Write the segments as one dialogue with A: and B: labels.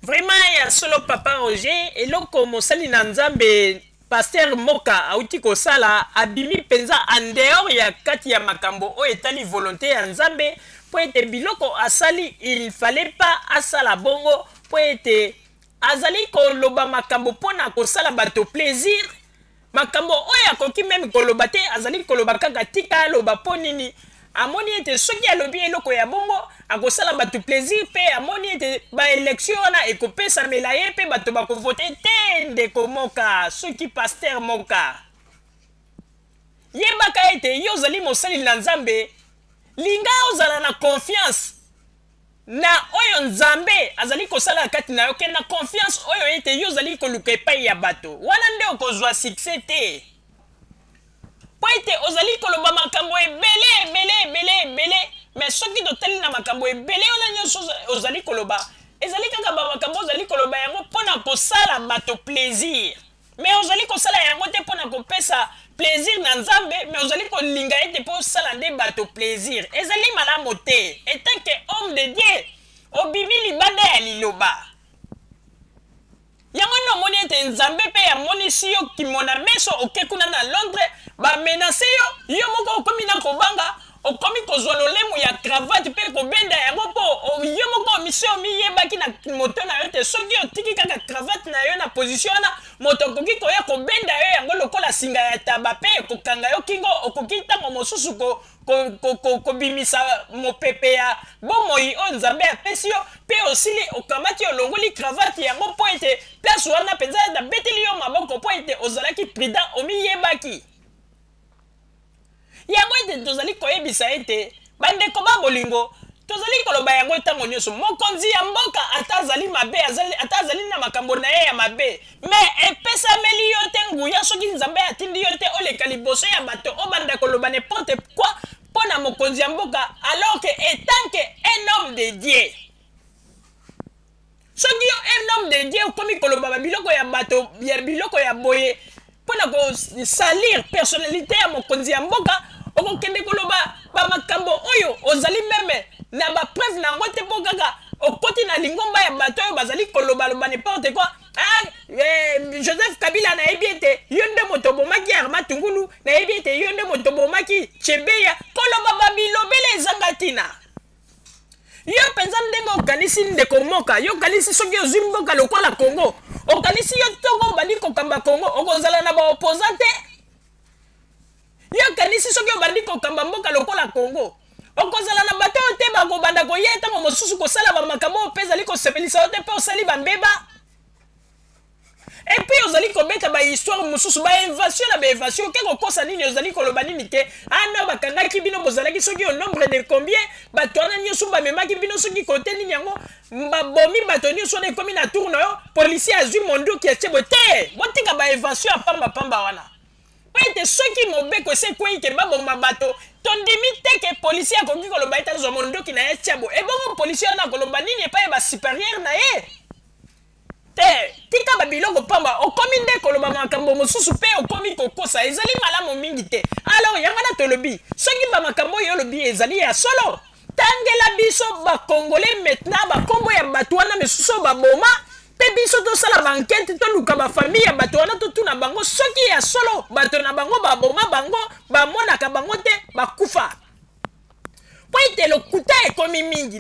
A: Vraiment, il y a solo papa Roger et loko mosali na nzambe pasteur Moka auti kosala abimi penza en dehors ya kati ya makambo o etali volonté ya nzambe po ete biloko asali il fallait pas asala bongo po ete azali koloba makambo pona kosala bato plaisir makambo oyo akoki même koloba te azali koloba kaka tika aloba po nini amoni ete soki alobi eloko ya bongo akosala bato plaisir pe amoni ete baélection wana ekopesamela ye mpe bato bakovote te ndeko Moka soki pasteur Moka yebaka ete yo ozali mosali na nzambe linga ozala na confiance na oyo nzambe azali kosala kati na yo ke na confiance oyo ete yo ozali koluka epai ya bato wana nde okozwa succès te po ete ozali koloba makambo ebele mais soki totali na makambo ebele wana nyonso ozali koloba ezali kaka bamakambo ozali koloba yango mpona kosala bato plaisir mais ozali kosala yango te mpona kopesa plaisir na nzambe mais ozali kolinga ete mpo osala nde bato plaisir ezali malamu te etanke homme de dieu obimi libanda ya liloba yango nde omoni ete nzambe mpe amonisi yo kimona meso oke kuna na Londres bamenase yo moko okomi na kobanga okomi kozwa lolemu ya cravate mpe kobenda yango mpo yo moko omise omiyebaki na moto na yo te soki otiki kaka cravate na yo na position wana moto okoki koya kobenda yo yango lokola singa ya taba mpe ekokanga yo kingo okoki ntango mosusu kobimisa mopepe ya bomoi oyo nzambe apesi yo mpe osili okamati olongoli cravate yango mpo ete place wana mpenza nabeteli yo maboko mpo ete ozalaki prudent omiyebaki yango ete tozali koyebisa ete bandeko ba bolingo tozali koloba yango ntango nyonso mokonzi ya mboka ata azali mabe ata azali na makambo na ye ya mabe mais epesameli yo te nguya soki nzambe atindi yo te oleka liboso ya bato obanda koloba n'importe quoi mpona mokonzi ya mboka alors que etanke un homme de dieu soki yo un homme de dieu okomi koloba babiloko ya bato ya biloko ya boye mpona kosalir personnalité ya mokonzi ya mboka okokende koloba bamakambo oyo ozali meme na bapreuve na yango te mpo kaka okoti na lingomba ya bato oyo bazali kolobaloba n'importe quoi Joseph Kabila nayebi ete yo nde moto bomaki Arma Tungulu nayebi ete yo nde moto bomaki Chebeya koloba babilobele ezanga ntina yo mpenza ndenge okanisi ndeko Moka yo okanisi soki ozwi mboka lokola Congo okanisi yo ntongo obandi kokamba Congo okozala na baopposa te yo okanisi soki obandi kokamba mboka lokola Congo okozala na bato oyo te bakobanda koya ntango mosusu kosala bamakambo oyo mpe ezali kosepelisa yo te mpe osali bambeba epuis ozali kobeta bahistoire mosusu bainvasion na bainvasion oke kokosa nini ozali koloba nini te ano bakangaki bino bozalaki soki au nombre de combien bato wana nyonso bamemaki bino soki kote nini yango babomi bato nyonso wana ekomi na tour na yo policier azwi monduki ya tiebo te botika bainvasion ya pambapamba wana po ete soki mobeko ese ekwei ke baboma bato tondimi te ke policier akoki koloba ete azwa monduki na ye tiebo ebongo policier wana akoloba nini epai ya basupérieur na ye te tika babiloko pamba okomi nde koloba makambo mosusu mpe okomi kokosa ezali malamu mingi te alors yango na tolobi soki bamakambo oyo olobi ezali ya solo tangela biso bakongole maintenant bakombo ya bato wana misusu baboma mpe biso tosala bankete toluka bafamille ya bato wana totuna bango soki ya solo bato na bango baboma bango bamonaka bango te bakufa po ete lokuta ekomi mingi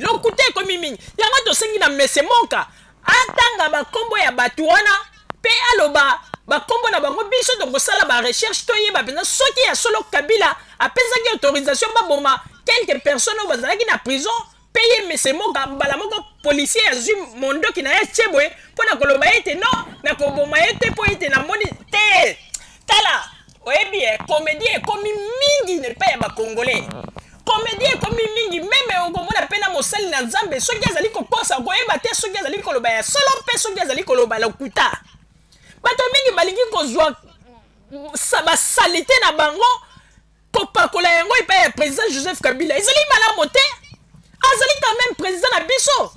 A: yango tosengi na Mese Moka atanga bakombo ya bato wana mpe aloba bakombo na bango biso tokosala barecherche toyeba mpenza soki ya solo Kabila apesaki autorisation baboma quelques personnes oyo bazalaki na prison mpe ye Mese Moka mbala moko policier azwi mondoki na ye tieboye mpona koloba ete non nakoboma ye te mpo ete namoni te tala oyebi comédie ekomi mingi nepai ya bakongolais comédie ekomi mingi meme okomona mpe na mosali na nzambe soki azali kokosa koyeba te soki azali koloba ya solo mpe soki azali koloba lokuta bato mingi balingi kozwa basalite na bango kopakola yango epai ya président Joseph Kabila ezali malamu te azali quand même président na biso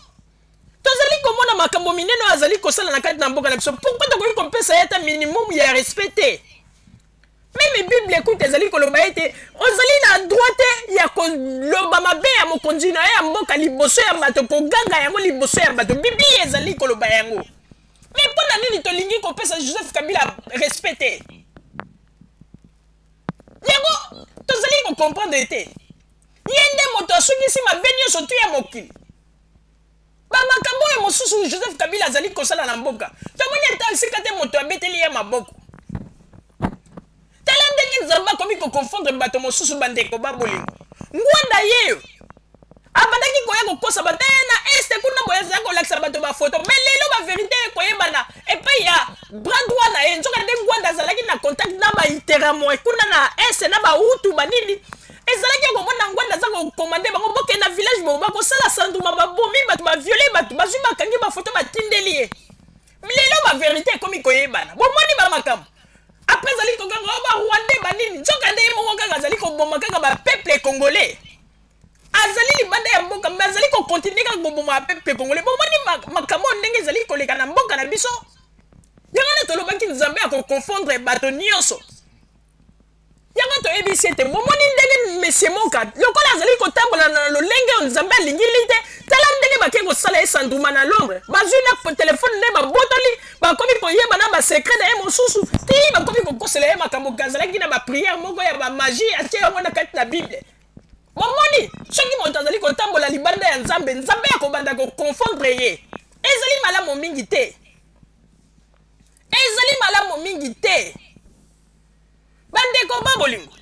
A: tozali komona makambo minene azali kosala na kati na mboka na biso pourquoi tokoki kopesa ye ata minimum ya respect te Même Bible écoute ezali koloba ete ozali na droite ya koloba mabe ya mokonzi na ya mboka liboso ya bato koganga yango liboso ya bato Bible ezali koloba yango. Mais mpona nini tolingi kopesa Joseph Kabila respecté yango tozali kocomprendre te ye nde moto asungisi mabe nyonso tu ya mokili bamakambo oyo mosusu Joseph Kabila azali kosala na mboka tomoni ata esika te moto abeteli ye maboko tala ndenge nzambe akomi koconfondre bato mosusu bandeko babolingo ngwanda yeyo abandaki koya kokosa bato na este kuna boya azali kolakisa bato bafoto me lelo baverité ekoyebana epai ya bras droit na ye nzoka nde ngwanda azalaki na contact na baiteramo kuna na este na bautu banini ezalaki komona ngwanda aza kokomande bango boke na village bo bakosala sanduma babomi bato baviole bato bazwi bakangi bafoto batindeli ye lelo baverité ekomi koyebana bomoni bamakambo après azali kokanga ba rwandais banini nzoka nde moko kaka azali koboma kaka ba peuple congolais azali libanda ya mboka mais azali kocontinue kaka koboma ba peuple congolais bomoni makambo ndenge ezali koleka na mboka na biso yango nde tolobaki nzambe akoconfondre bato nyonso yango toyebisi ete bomoni ndenge monsieur moka lokola azali kotambola na lolenge oyo nzambe alingili te tala ndenge bake kosala ye sanduma na londres bazwi na telefone nde babotoli bakomi koyeba na basekret na ye mosusu ti bakomi kokosela ye makambo azalaki na bapriere moko ya bamagie atie yango na kati na bible bomoni soki moto azali kotambola libanda ya nzambe nzambe akobanda koconfondre ye ezali malamu mingi te ezali malamu mingi te bandeko babolingo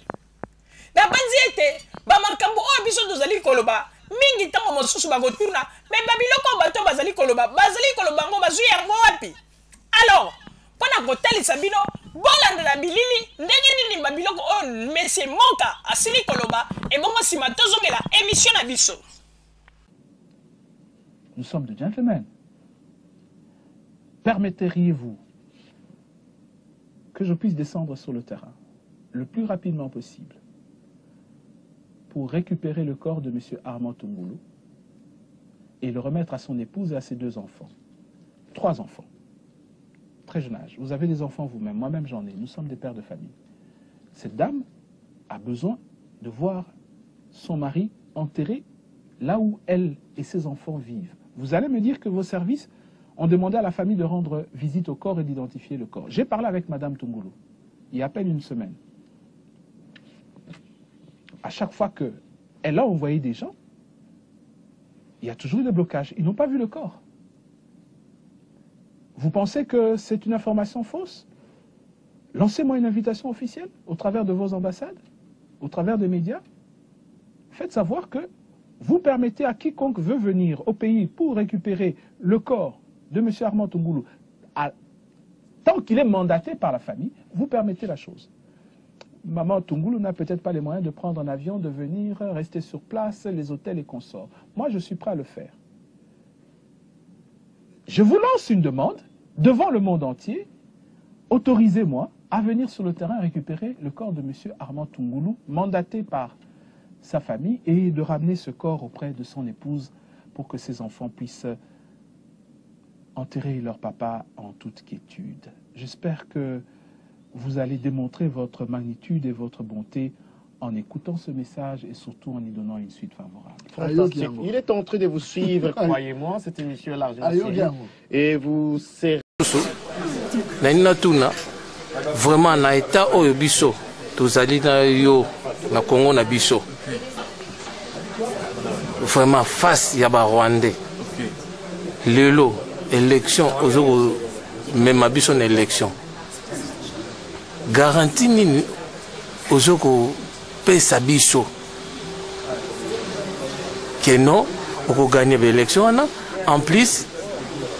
A: na banzi ete bamakambo oyo biso tozali koloba mingi ntango mosusu bakotuna me babiloko bato bazali koloba ngo bazwi yango wapi alors mpona kotalisa bino bolandela bilili ndenge nini babiloko oyo monsieur moka asili koloba ebongo nsima tozongela émission na biso.
B: Nous sommes de gentlemen. Permetteriez-vous que je puisse descendre sur le terrain le plus rapidement possible pour récupérer le corps de M. Armand Tungulu et le remettre à son épouse et à ses 2 enfants. 3 enfants. Très jeune âge. Vous avez des enfants vous-même. Moi-même, j'en ai. Nous sommes des pères de famille. Cette dame a besoin de voir son mari enterré là où elle et ses enfants vivent. Vous allez me dire que vos services ont demandé à la famille de rendre visite au corps et d'identifier le corps. J'ai parlé avec Mme Tungulu il y a à peine une semaine. À chaque fois qu'elle a envoyé des gens, il y a toujours eu des blocages. Ils n'ont pas vu le corps. Vous pensez que c'est une information fausse? Lancez-moi une invitation officielle au travers de vos ambassades, au travers des médias. Faites savoir que vous permettez à quiconque veut venir au pays pour récupérer le corps de M. Armand Tungulu, tant qu'il est mandaté par la famille, vous permettez la chose. Maman Tungulu n'a peut-être pas les moyens de prendre un avion, de venir rester sur place, les hôtels et consorts. Moi, je suis prêt à le faire. Je vous lance une demande devant le monde entier. Autorisez-moi à venir sur le terrain récupérer le corps de M. Armand Tungulu, mandaté par sa famille, et de ramener ce corps auprès de son épouse pour que ses enfants puissent enterrer leur papa en toute quiétude. J'espère que vous allez démontrer votre magnitude et votre bonté en écoutant ce message et surtout en y donnant une suite favorable.
C: Fantastique. Il est en train de vous suivre, croyez-moi, cette émission est largement suivie. Et vous serez...
D: Vraiment, na état oyo biso, tozali na yo, na Congo na biso. Vraiment, face ya ba Rwandais. Lelo, élection, ozo, même biso na élection. Garantie nini ozoko pesa biso que non oko gagner l'élection en plus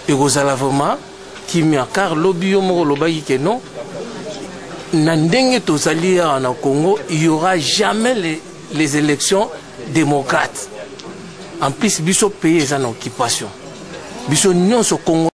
D: ekozala vraiment kimia car lobby yo moko lobaki que non na ndenge tozali na Congo il y aura jamais les élections démocrates en plus biso pays en occupation biso nyonso Congo